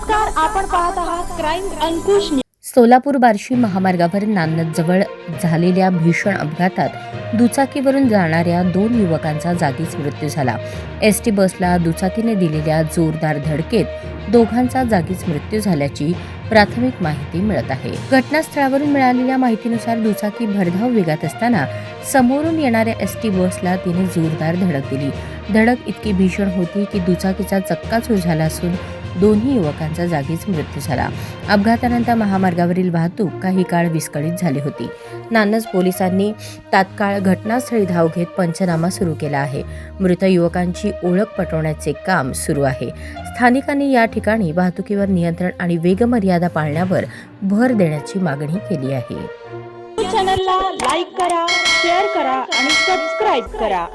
नमस्कार, आपण पाहत आहात क्राईम अंकुश. सोलापूर बार्शी महामार्गावर नान्नज जवळ झालेल्या भीषण अपघातात दुचाकीवरून जाणाऱ्या 2 युवकांचा जागीच मृत्यू झाला. एसटी बसला दुचाकीने दिलेल्या जोरदार धडकेत दोघांचा जागीच मृत्यू झाल्याची प्राथमिक माहिती मिळत आहे. घटनास्थळावरून मिळालेल्या माहितीनुसार दुचाकी भरधाव वेगात असताना समोरून येणाऱ्या एसटी बसला तिने जोरदार धडक दिली. धडक इतकी भीषण होती की दुचाकीचा चक्काचूर झाला असून दोन्ही युवकांचा जागीच मृत्यू झाला. अपघातानंतर महामार्गावरील वाहतूक काही काळ विस्कळीत झाली होती. नान्नज पोलिसांनी तात्काळ घटनास्थळी धाव घेत पंचनामा सुरू केला आहे. मृत युवकांची ओळख पटवण्याचे काम सुरू आहे. स्थानिकांनी या ठिकाणी वाहतुकीवर नियंत्रण आणि वेगमर्यादा पाळण्यावर भर देण्याची मागणी केली आहे. चॅनलला लाईक करा, शेअर करा आणि सबस्क्राईब करा.